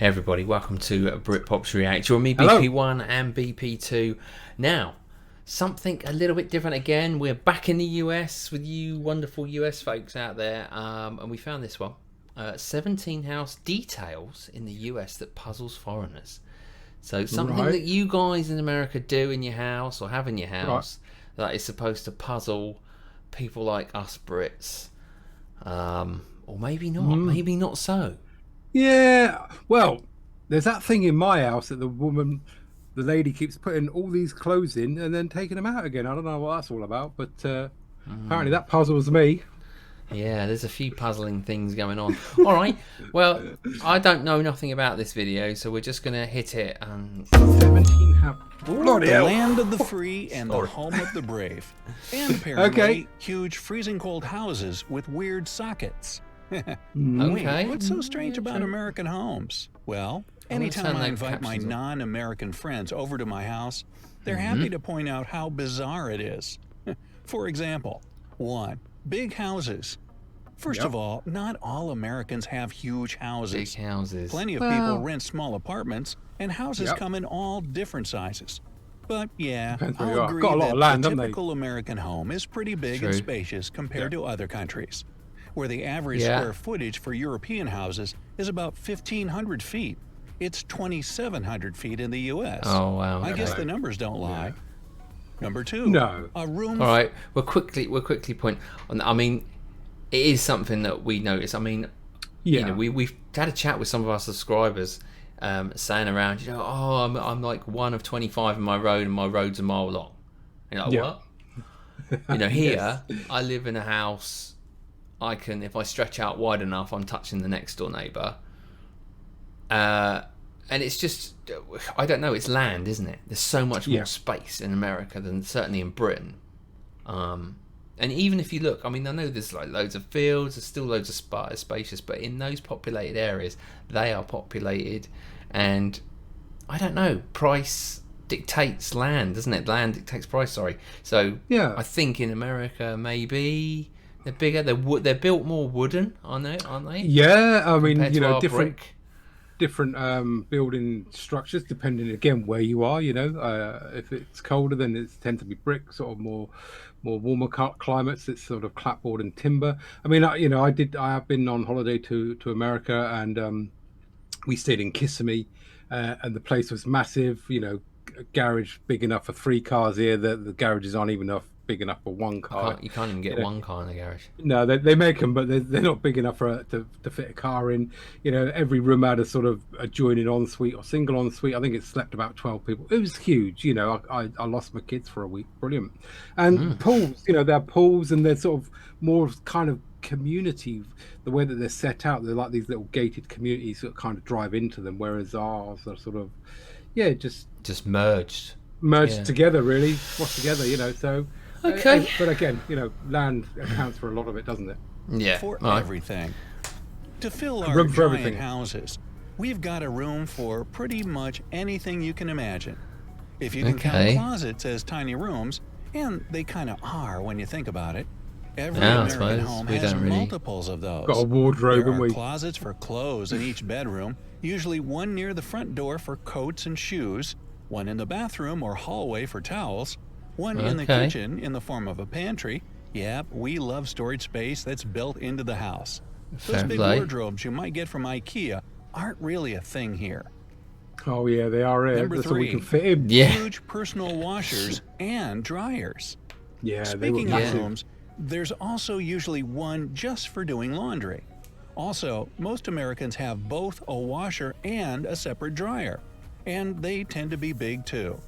Everybody, welcome to Britpop's React. You're me, Hello. BP1 and BP2. Now, something a little bit different again. We're back in the US with you wonderful US folks out there, and we found this one. 17 house details in the US that puzzles foreigners. So something that you guys in America do in your house or have in your house that is supposed to puzzle people like us Brits. Or maybe not. Maybe not so. Yeah, well, there's that thing in my house that the lady keeps putting all these clothes in and then taking them out again. I don't know what that's all about, but apparently that puzzles me. Yeah, there's a few puzzling things going on. All right, well, I don't know nothing about this video, so we're just going to hit it. 17 house. Bloody hell. Land of the free and the home of the brave. And apparently, huge freezing cold houses with weird sockets. Okay. What's so strange about American homes? Well, anytime I invite my non-American friends over to my house, they're happy to point out how bizarre it is. For example, 1. Big houses. First of all, not all Americans have huge houses. Big houses. Plenty of people rent small apartments, and houses come in all different sizes. But yeah, I'll agree that the typical American home is pretty big and spacious compared to other countries, where the average square footage for European houses is about 1,500 feet. It's 2,700 feet in the U.S. Oh, wow. I guess the numbers don't lie. Number 2, a room. All right, we'll quickly point on. I mean, it is something that we notice. I mean, you know, we've had a chat with some of our subscribers, saying around, you know, I'm like one of 25 in my road, and my road's a mile long. And you're like, what? You know, here I live in a house. I can, if I stretch out wide enough, I'm touching the next door neighbour. And it's just, I don't know, it's land, isn't it? There's so much more space in America than certainly in Britain. And even if you look, I mean, I know there's like loads of fields, there's still loads of spacious, but in those populated areas, they are populated. And I don't know, price dictates land, doesn't it? Land dictates price, sorry. So I think in America, maybe they're bigger. They're built more wooden, aren't they? Yeah, I mean, you know, different building structures depending again where you are. You know, if it's colder, then it tends to be brick. Sort of more warmer climates, it's sort of clapboard and timber. I mean, I have been on holiday to America, and we stayed in Kissimmee, and the place was massive. You know, a garage big enough for 3 cars here. The garages aren't even big enough for 1 car. You can't even get 1 car in the garage. No, they make them, but they're not big enough to fit a car in. You know, every room had a sort of adjoining ensuite or single ensuite. I think it slept about 12 people. It was huge. You know, I lost my kids for a week. Brilliant. And pools, you know, they're pools, and they're sort of more kind of community. The way that they're set out, they're like these little gated communities that kind of drive into them, whereas ours are sort of, just merged together, really, squashed together. You know, so. Okay. But again, you know, land accounts for a lot of it, doesn't it? Yeah. For everything. To fill our giant houses, we've got a room for pretty much anything you can imagine. If you can count closets as tiny rooms, and they kind of are when you think about it, every American home has multiples of those. Got a wardrobe, there are closets for clothes in each bedroom, usually one near the front door for coats and shoes, one in the bathroom or hallway for towels, one in the kitchen in the form of a pantry. Yep, we love storage space that's built into the house. Those big wardrobes you might get from IKEA aren't really a thing here. Oh yeah, they are. Number 3, we can fit in. Huge personal washers and dryers. Yeah, Speaking of rooms, there's also usually one just for doing laundry. Also, most Americans have both a washer and a separate dryer, and they tend to be big too.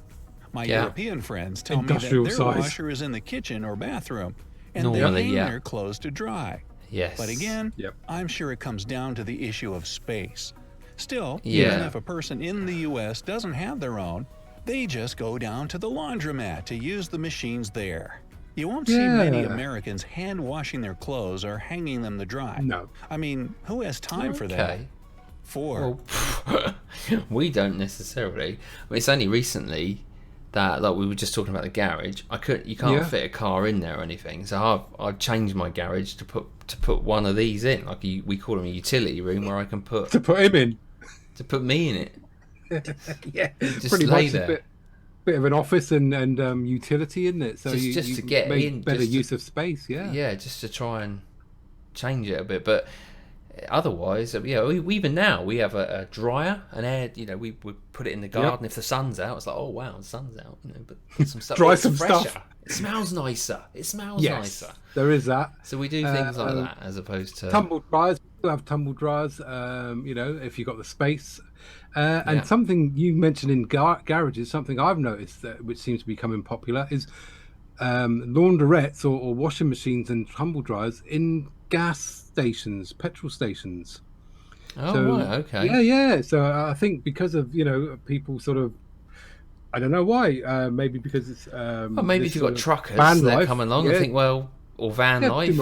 My European friends tell me that their washer is in the kitchen or bathroom, and they hang their clothes to dry. Yes. But again, I'm sure it comes down to the issue of space. Still, even if a person in the U.S. doesn't have their own, they just go down to the laundromat to use the machines there. You won't see many Americans hand washing their clothes or hanging them to dry. No. I mean, who has time for that? 4. Well, we don't necessarily. I mean, it's only recently that, like we were just talking about the garage, you can't fit a car in there or anything, so I've changed my garage to put one of these in, like we call them a utility room, where I can put him in. to put me in it. Yeah, Just pretty lay much there. a bit of an office and utility, isn't it? So Just you to get make in, better just to- use of space. Yeah. just to try and change it a bit. But otherwise, even now we have a dryer, an air. We put it in the garden. If the sun's out, it's like, oh wow, the sun's out. But put some stuff. Dry it's some fresher. stuff. It smells nicer. It smells Yes, nicer. there is that. So we do things like that as opposed to Tumble dryers. People have tumble dryers. If you've got the space. Yeah. And something you mentioned in garages, something I've noticed which seems to be becoming popular is laundrettes or washing machines and tumble dryers in gas stations, petrol stations. Oh, right, okay. Yeah. So I think because of people sort of, I don't know why. Maybe because it's Well, maybe if you've got truckers, van they're life, coming along yeah. and think, well, or van life,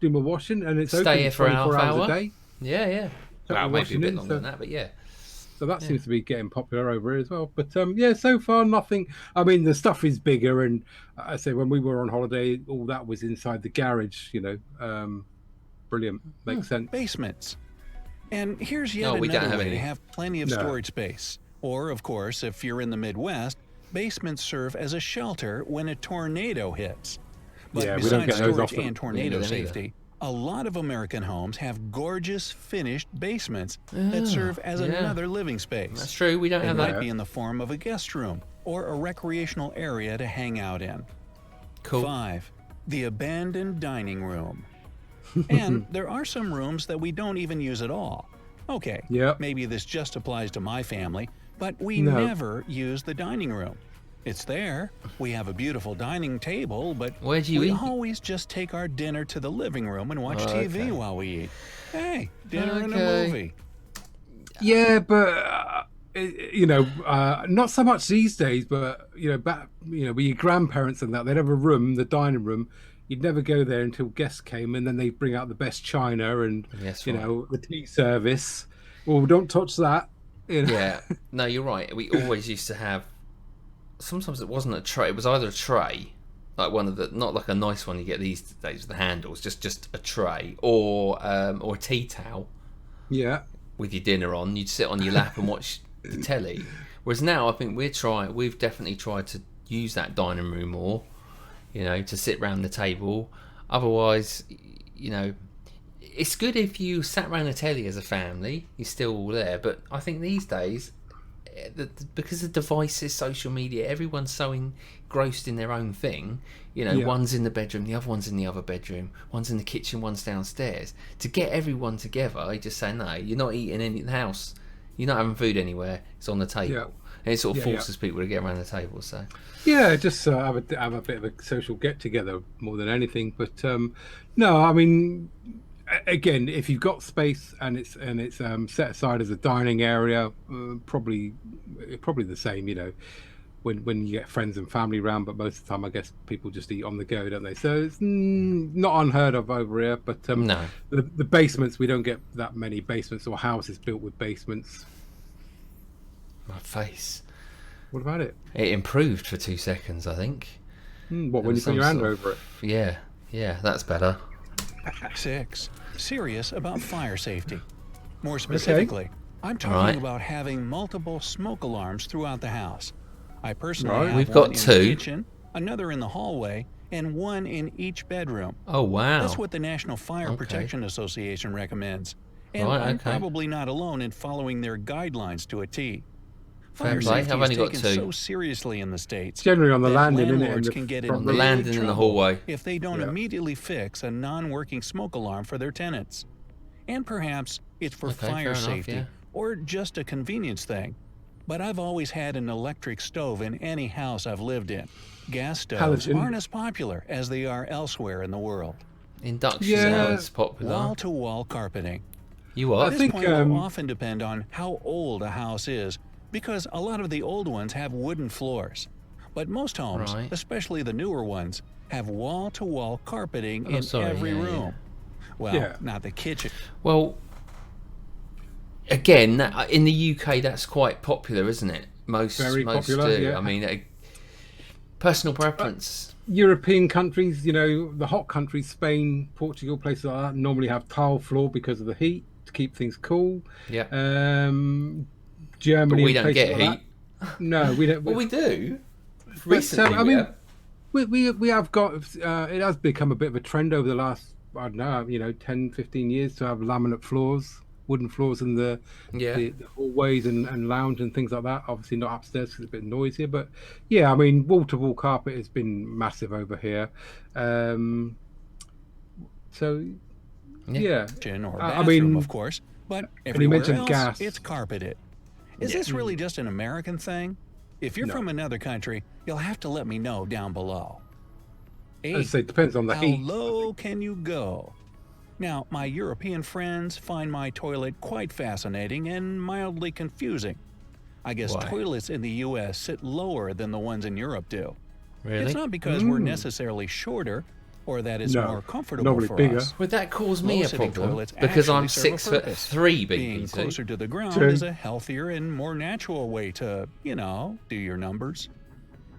do my washing, and it's Stay open here for an 24 half hours hour. a day. Yeah. Well, maybe a bit longer than that, but yeah. So that seems to be getting popular over here as well. But so far nothing. I mean, the stuff is bigger, and I say when we were on holiday, all that was inside the garage. Brilliant, makes sense. Basements. And here's yet No, we don't another have way to any. have plenty of storage space. Or, of course, if you're in the Midwest, basements serve as a shelter when a tornado hits. But Yeah, we don't besides get those storage often. and tornado Yeah, them either. safety, a lot of American homes have gorgeous finished basements that serve as another living space. That's true. We don't It have might that. be in the form of a guest room or a recreational area to hang out in. Cool. 5. The abandoned dining room. And there are some rooms that we don't even use at all. Okay, Yep. maybe this just applies to my family, but we No. never use the dining room. It's there. We have a beautiful dining table, but Where do you we eat? always just take our dinner to the living room and watch Okay. TV while we eat. Hey, dinner and a Okay. movie. Yeah, but not so much these days. But back with your grandparents and that, they'd have a room, the dining room. You'd never go there until guests came, and then they'd bring out the best china and Yes, the tea service. Well, don't touch that. Yeah. No, you're right. We always used to have. Sometimes it wasn't a tray. It was either a tray, like one of the, not like a nice one you get these days with the handles, just a tray, or a tea towel Yeah. with your dinner on. You'd sit on your lap and watch the telly. Whereas now, I think we've definitely tried to use that dining room more, to sit round the table. Otherwise, it's good if you sat round the telly as a family. You're still all there, but I think these days, because of devices, social media, everyone's so engrossed in their own thing. One's in the bedroom, the other one's in the other bedroom, one's in the kitchen, one's downstairs. To get everyone together, you just say, no, you're not eating in the house, you're not having food anywhere, it's on the table. Yeah. And it sort of forces people to get around the table. So Yeah, just have a bit of a social get together more than anything. But no, I mean, again, if you've got space and it's set aside as a dining area, probably the same. When you get friends and family round, but most of the time, I guess people just eat on the go, don't they? So it's not unheard of over here. But no, the basements, we don't get that many basements or houses built with basements. my face. What about it? It improved for 2 seconds, I think. What, when you put Some your hand sort of- over it? Yeah, that's better. 6. Serious about fire safety. More specifically, I'm talking Right. about having multiple smoke alarms throughout the house. I personally Right. have We've one got in the 2. kitchen, another in the hallway, and one in each bedroom. Oh wow. That's what the National Fire Okay. Protection Association recommends. And Right, I'm okay. probably not alone in following their guidelines to a T. Fair Fire play. safety I've is only got taken 2. so seriously in the States. Generally on the that landing, isn't it? landlords In can get front in the big landing and the trouble hallway. if they don't Yeah. immediately fix a non-working smoke alarm for their tenants. And perhaps it's for Okay, fire fair enough, safety yeah. or just a convenience thing. But I've always had an electric stove in any house I've lived in. Gas stoves Halogen. aren't as popular as they are elsewhere in the world. Induction Yeah. now is popular. Wall-to-wall carpeting. You what? This think, point will often depend on how old a house is, because a lot of the old ones have wooden floors. But most homes, Right. especially the newer ones, have wall-to-wall carpeting in sorry, every yeah, room. Well, Yeah. not the kitchen. Well, again, in the UK, that's quite popular, isn't it? Most Very most popular, do. yeah. I mean, personal preference. European countries, the hot countries, Spain, Portugal, places like that, normally have tile floor because of the heat to keep things cool. Yeah. Germany. But we don't get like heat. No, we don't. Well, we do. Recently, I mean, we have got. It has become a bit of a trend over the last, I don't know, 10, 15 years to have laminate floors, wooden floors in the hallways and lounge and things like that. Obviously not upstairs because it's a bit noisier, but yeah, I mean, wall-to-wall carpet has been massive over here. So yeah, or bathroom, of course, but everywhere else, gas. It's carpeted. Is this really just an American thing? If you're from another country, you'll have to let me know down below. 8. I'd say it depends on the heat. How low can you go? Now, my European friends find my toilet quite fascinating and mildly confusing. I guess toilets in the U.S. sit lower than the ones in Europe do. Really? It's not because we're necessarily shorter or that it's more comfortable for us. Would that cause me a Low-sitting problem? toilets Because I'm actually serve a 6'3", Being Being closer to the ground is a healthier and more natural way to, do your numbers.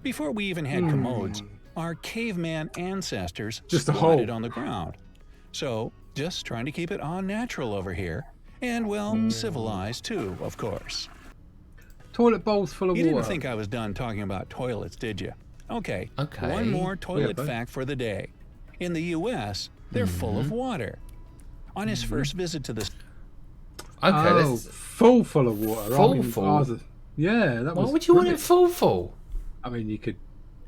Before we even had commodes, our caveman ancestors squatted on the ground. So, just trying to keep it all natural over here. And, well, civilized too, of course. Toilet bowls full of You water. didn't think I was done talking about toilets, did you? Okay. One more toilet fact for the day. In the U.S., they're full of water. On his first visit to the... full of water. Full? Yeah, that was... Why would you want it full? I mean, you could...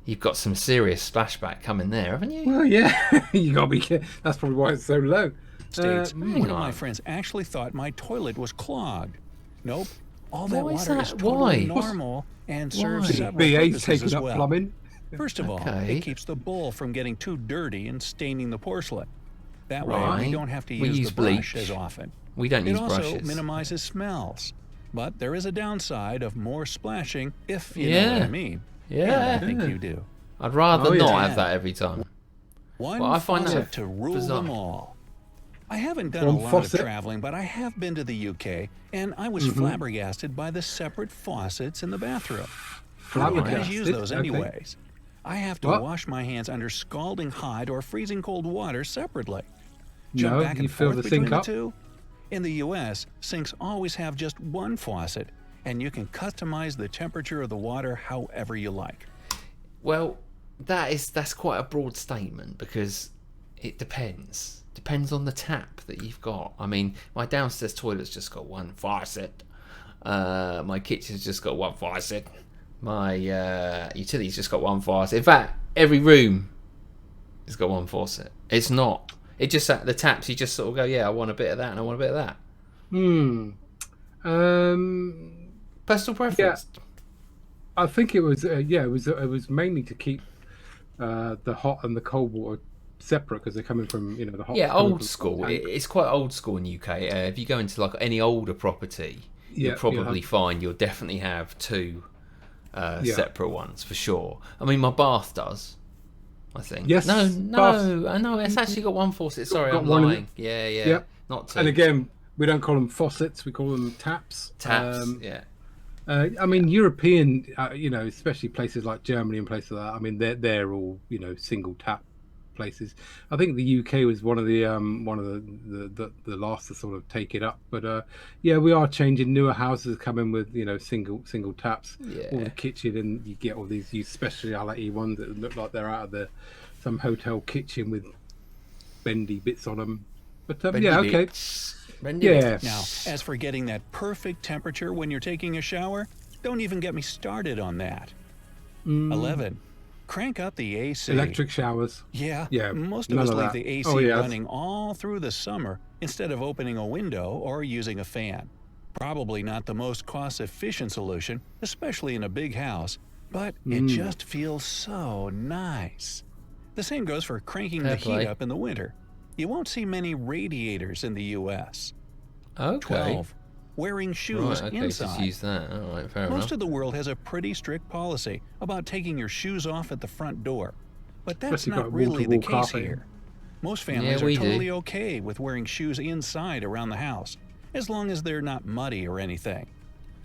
You've got some serious splashback coming there, haven't you? Well, yeah. You got to be careful. That's probably why it's so low. States, one of my friends actually thought my toilet was clogged. Nope. All that water is totally normal and serves several purposes taking as up well. plumbing. First of all, it keeps the bowl from getting too dirty and staining the porcelain. That way, we don't have to use the brush as often. We don't use brushes. It also minimizes smells. But there is a downside of more splashing, if you know what I mean. Yeah. And I think you do. I'd rather not have that every time. I find that to rule bizarre. them all. I haven't done a lot of traveling, but I have been to the UK, and I was flabbergasted by the separate faucets in the bathroom. How do you guys use those anyways? I have to wash my hands under scalding hot or freezing cold water separately. Jump back and forth between the two. In the US, sinks always have just one faucet, and you can customize the temperature of the water however you like. Well, that's quite a broad statement because it depends. Depends on the tap that you've got. I mean, my downstairs toilet's just got one faucet. My kitchen's just got one faucet. My utility's just got one faucet. In fact, every room has got one faucet. It's not. It just the taps. You just sort of go, yeah, I want a bit of that and I want a bit of that. Personal preference. Yeah. I think it was. It was mainly to keep the hot and the cold water separate because they're coming from the hot. Yeah, old school. It's quite old school in the UK. If you go into like any older property, you'll probably find you'll definitely have two separate ones for sure. I mean, my bath does. I think. Yes. No. I know. It's actually got one faucet. Sorry, I'm lying. Yeah. Yep. Not two. And again, we don't call them faucets. We call them taps. Yeah. I mean, European, especially places like Germany and places like that. I mean, they're all single tap places. I think the UK was one of the last to sort of take it up. But we are changing. Newer houses coming with single taps. Yeah. All the kitchen, and you get all these speciality ones that look like they're out of some hotel kitchen with bendy bits on them. But okay. Yeah. Now, as for getting that perfect temperature when you're taking a shower, don't even get me started on that. 11. Crank up the AC. Electric showers. Yeah. Most of us leave the AC running all through the summer instead of opening a window or using a fan. Probably not the most cost-efficient solution, especially in a big house, but it just feels so nice. The same goes for cranking the heat up in the winter. You won't see many radiators in the U.S. Okay. 12. Wearing shoes inside. Just use that. All right, fair enough. Most of the world has a pretty strict policy about taking your shoes off at the front door. But that's not really the case here. Most families are totally okay with wearing shoes inside around the house, as long as they're not muddy or anything.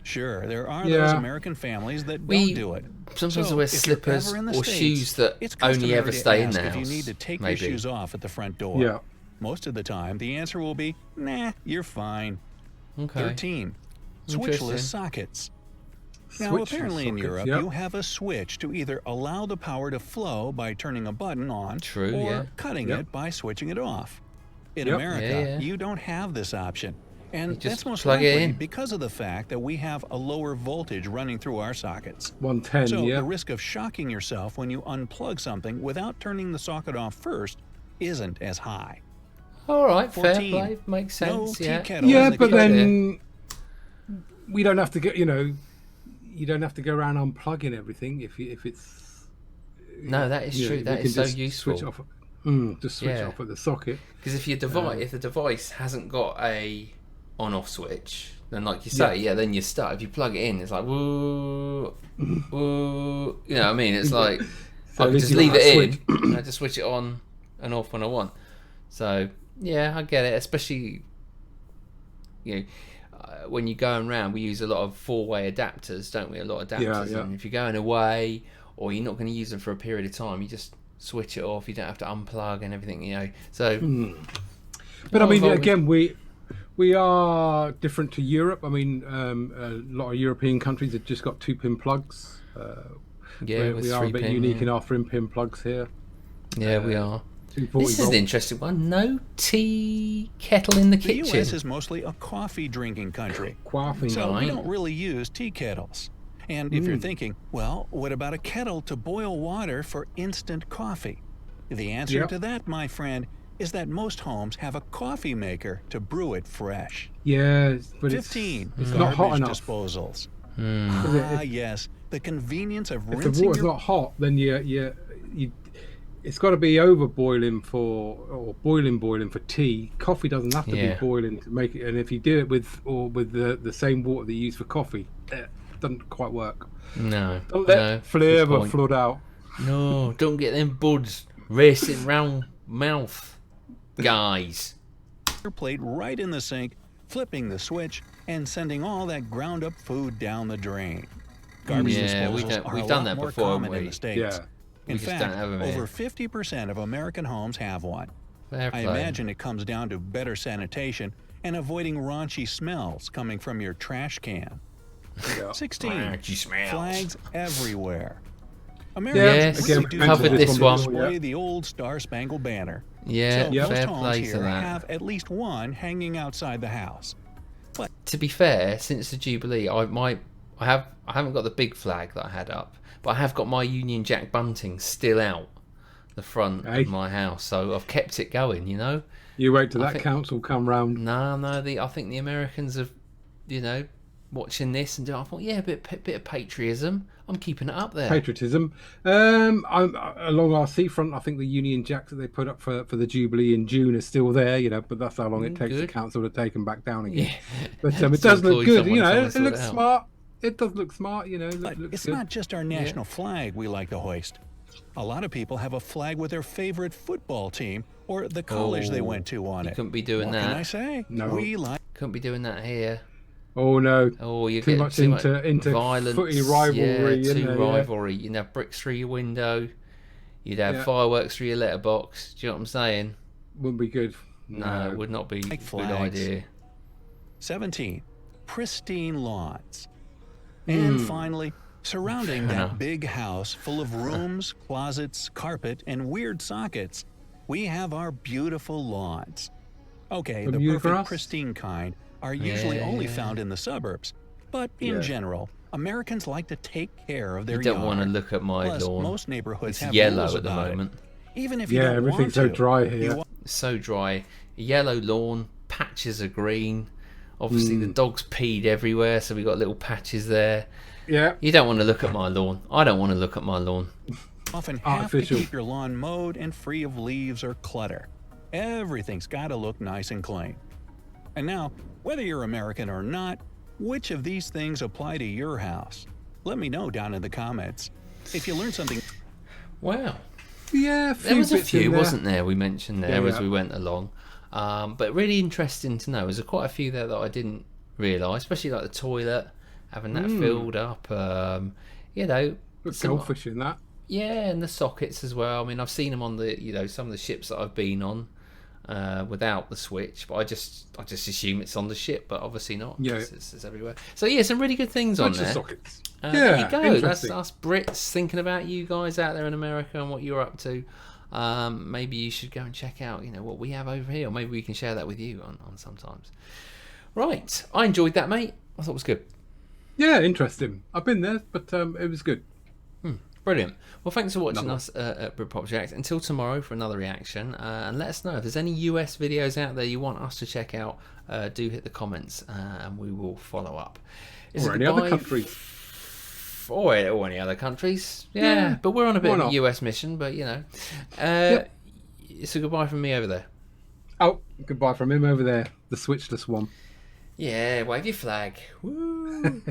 Sure, there are those American families that don't do it. Sometimes they wear slippers or shoes that only ever stay in the house. If you need to take your shoes off at the front door. Yeah. Most of the time, the answer will be, nah, you're fine. Okay. 13. Switchless sockets. Now, apparently in Europe, you have a switch to either allow the power to flow by turning a button on or cutting it by switching it off. In America, you don't have this option. And that's most likely because of the fact that we have a lower voltage running through our sockets. 110, so the risk of shocking yourself when you unplug something without turning the socket off first isn't as high. All right, 14, fair play. Makes sense, yeah, but then we don't have to get, you don't have to go around unplugging everything if it's... No, that is true. That is so useful. Switch off, just switch off at the socket. Because if the device hasn't got a on-off switch, then like you say, then you start. If you plug it in, it's like woo, woo. You know what I mean? It's like I can just leave it in and I just switch it on and off when I want. So yeah, I get it. Especially when you're going around, we use a lot of four-way adapters, don't we? A lot of adapters. And if you're going away or you're not going to use them for a period of time, you just switch it off. You don't have to unplug and everything, So, but I mean, again, we are different to Europe. I mean, a lot of European countries have just got 2-pin plugs. We are a bit unique in our 3-pin plugs here. Yeah, we are. This is an interesting one. No tea kettle in the kitchen. The U.S. is mostly a coffee drinking country. So we don't really use tea kettles. And if you're thinking, well, what about a kettle to boil water for instant coffee? The answer to that, my friend, is that most homes have a coffee maker to brew it fresh. Yeah, but 15. It's not hot enough. Disposals. Yes, the convenience of rinsing. If the water's not hot, then it's got to be over boiling or boiling for tea. Coffee doesn't have to be boiling to make it. And if you do it with the same water that you use for coffee, it doesn't quite work. No. Don't let flavour flood out. No, don't get them buds racing round mouth, guys. Your plate right in the sink, flipping the switch, and sending all that ground up food down the drain. Garbage disposals are a lot more common in the States. Yeah. In fact, over 50% of American homes have one. I imagine it comes down to better sanitation and avoiding raunchy smells coming from your trash can. 16. Flags everywhere. Americans covered this one. Display the old Star-Spangled Banner. Yeah, so fair most play homes to here that. have at least one hanging outside the house. But to be fair, since the Jubilee, I haven't got the big flag that I had up, but I have got my Union Jack bunting still out the front of my house, so I've kept it going. You wait till that council come round. No, I think the Americans have, watching this and I thought, a bit of patriotism. I'm keeping it up there. Patriotism. Along our seafront, I think the Union Jacks that they put up for the Jubilee in June are still there, but that's how long it takes the council to take them back down again. Yeah. But it does look good, it looks smart. It does look smart, But it's not just our national flag we like to hoist. A lot of people have a flag with their favorite football team or the college they went to on it. Couldn't be doing that. What can I say? No. Couldn't be doing that here. Oh no! Oh, you too get much too much into violence, footy rivalry. Rivalry. You'd have bricks through your window. You'd have fireworks through your letterbox. Do you know what I'm saying? Wouldn't be good. No, it would not be a good idea. 17. Pristine lawns. And finally, surrounding that big house full of rooms, closets, carpet, and weird sockets, we have our beautiful lawns. Okay, the perfect pristine kind are usually only found in the suburbs, but in general, Americans like to take care of their yard. You don't want to look at my Plus, lawn. most neighborhoods have yellow rules at the about moment. Even if you don't everything's want so to, dry here. So dry. Yellow lawn, patches of green. Obviously, the dog's peed everywhere, so we got little patches there. Yeah. You don't want to look at my lawn. I don't want to look at my lawn. Often have to keep your lawn mowed and free of leaves or clutter. Everything's got to look nice and clean. And now, whether you're American or not, which of these things apply to your house? Let me know down in the comments. If you learned something... Wow. Yeah, there was a few, wasn't there, we mentioned there as we went along. But really interesting to know. There's quite a few there that I didn't realise, especially like the toilet, having that filled up. Goldfish in that. Yeah, and the sockets as well. I mean, I've seen them on the, some of the ships that I've been on. without the switch, but I just assume it's on the ship, but obviously not. Yeah, it's everywhere. So yeah, some really good things on there. Sockets. There you go. That's us Brits thinking about you guys out there in America and what you're up to. Maybe you should go and check out, what we have over here, or maybe we can share that with you on sometimes. Right, I enjoyed that, mate. I thought it was good. Yeah, interesting. I've been there, but it was good. Brilliant. Well, thanks for watching us at Britpop React. Until tomorrow for another reaction. And let us know if there's any US videos out there you want us to check out. Do hit the comments and we will follow up. Or any other countries. Or any other countries. Yeah, but we're on a bit of a US mission, but it's a goodbye from me over there. Oh, goodbye from him over there, the switchless one. Yeah, wave your flag. Woo!